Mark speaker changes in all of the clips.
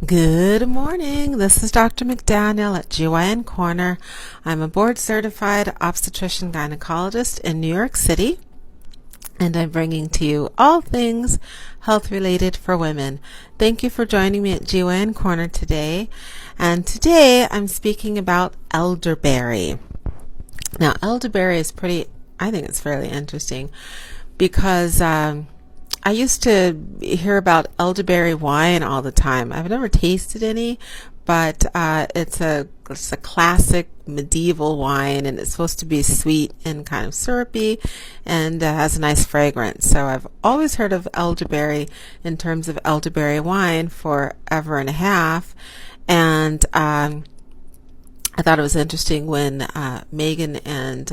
Speaker 1: Good morning. This is Dr. McDaniel at GYN Corner. I'm a board-certified obstetrician gynecologist in New York City, and I'm bringing to you all things health-related for women. Thank you for joining me at GYN Corner today. And today I'm speaking about elderberry. Now, elderberry is I think it's fairly interesting because I used to hear about elderberry wine all the time. I've never tasted any, but it's a classic medieval wine, and it's supposed to be sweet and kind of syrupy, and has a nice fragrance. So I've always heard of elderberry in terms of elderberry wine for ever and a half, and I thought it was interesting when Meghan and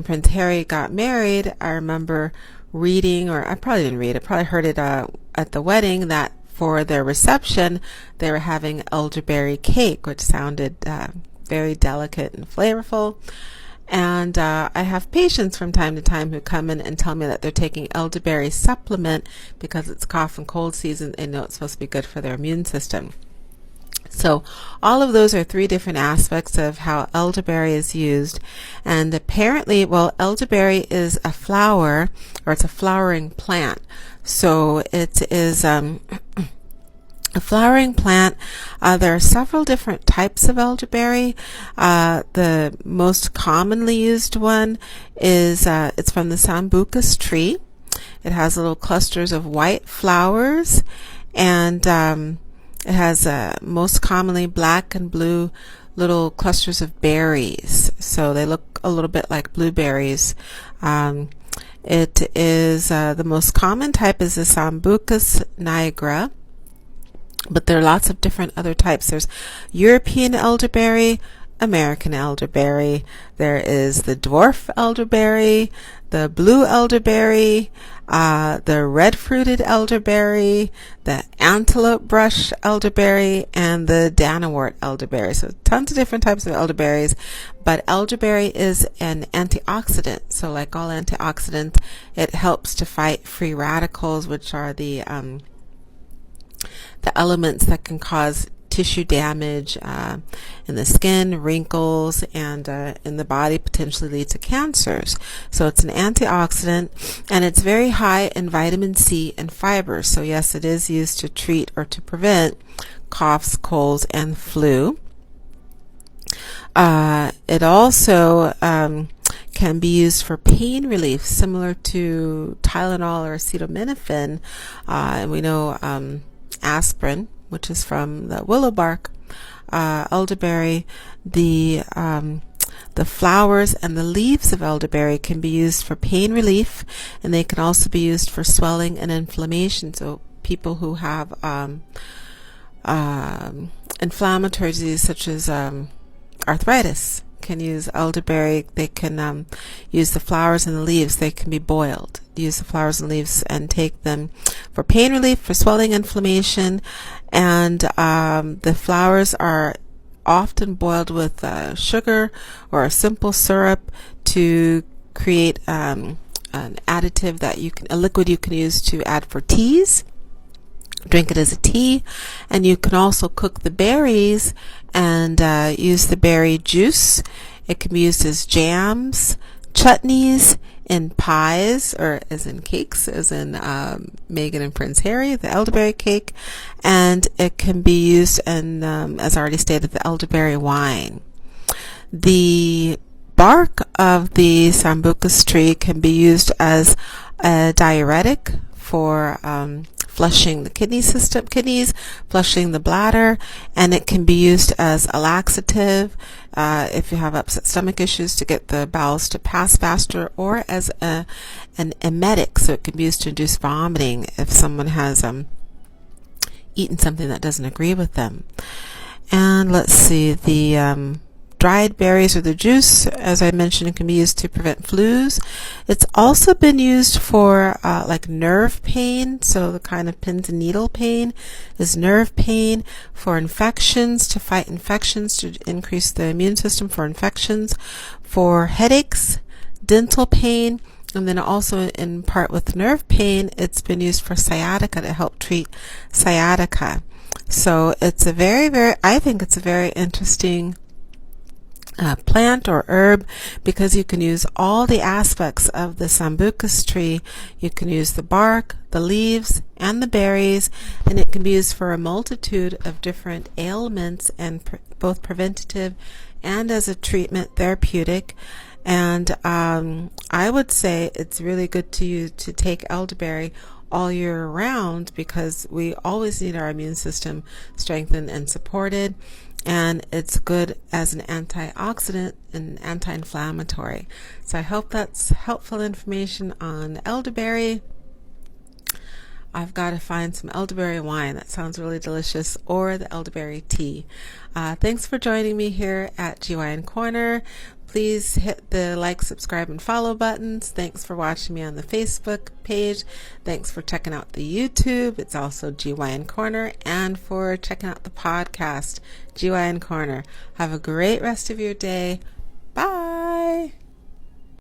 Speaker 1: Prince Harry got married. I remember reading, or I probably didn't read it, probably heard it at the wedding, that for their reception they were having elderberry cake, which sounded very delicate and flavorful. And I have patients from time to time who come in and tell me that they're taking elderberry supplement because it's cough and cold season. They know it's supposed to be good for their immune system. So all of those are three different aspects of how elderberry is used. And apparently, elderberry is a flower, or it's a flowering plant. So it is a flowering plant. There are several different types of elderberry. The most commonly used one is it's from the sambucus tree. It has little clusters of white flowers, and it has most commonly black and blue little clusters of berries. So they look a little bit like blueberries. It is the most common type is the Sambucus nigra, but there are lots of different other types. There's European elderberry, American elderberry. There is the dwarf elderberry, the blue elderberry, the red-fruited elderberry, the antelope brush elderberry, and the danawort elderberry. So tons of different types of elderberries, but elderberry is an antioxidant. So like all antioxidants, it helps to fight free radicals, which are the elements that can cause tissue damage in the skin, wrinkles, and in the body, potentially lead to cancers. So it's an antioxidant, and it's very high in vitamin C and fiber. So yes, it is used to treat or to prevent coughs, colds, and flu. It also can be used for pain relief, similar to Tylenol or acetaminophen. And we know aspirin, which is from the willow bark elderberry. The flowers and the leaves of elderberry can be used for pain relief, and they can also be used for swelling and inflammation. So people who have inflammatory disease such as arthritis can use elderberry. They can use the flowers and the leaves. They can be boiled. Use the flowers and leaves and take them for pain relief, for swelling, inflammation, and the flowers are often boiled with sugar or a simple syrup to create an additive a liquid you can use to add for teas. Drink it as a tea, and you can also cook the berries and use the berry juice. It can be used as jams, chutneys, in pies, or as in cakes, as in Meghan and Prince Harry, the elderberry cake, and it can be used in, as I already stated, the elderberry wine. The bark of the sambucus tree can be used as a diuretic for flushing the kidneys, flushing the bladder, and it can be used as a laxative if you have upset stomach issues, to get the bowels to pass faster, or as an emetic, so it can be used to induce vomiting if someone has eaten something that doesn't agree with them. And let's see, the dried berries or the juice, as I mentioned, can be used to prevent flus. It's also been used for like nerve pain, so the kind of pins and needle pain is nerve pain, for infections, to fight infections, to increase the immune system for infections, for headaches, dental pain, And then also in part with nerve pain, it's been used for sciatica to help treat sciatica. So it's a I think it's a very interesting plant or herb, because you can use all the aspects of the sambucus tree. You can use the bark, the leaves, and the berries, and it can be used for a multitude of different ailments, and both preventative and as a treatment therapeutic. And I would say it's really good to take elderberry all year round, because we always need our immune system strengthened and supported, and it's good as an antioxidant and anti-inflammatory. So I hope that's helpful information on elderberry. I've got to find some elderberry wine. That sounds really delicious, or the elderberry tea. Thanks for joining me here at GYN Corner. Please hit the like, subscribe, and follow buttons. Thanks for watching me on the Facebook page. Thanks for checking out the YouTube. It's also GYN Corner. And for checking out the podcast, GYN Corner. Have a great rest of your day.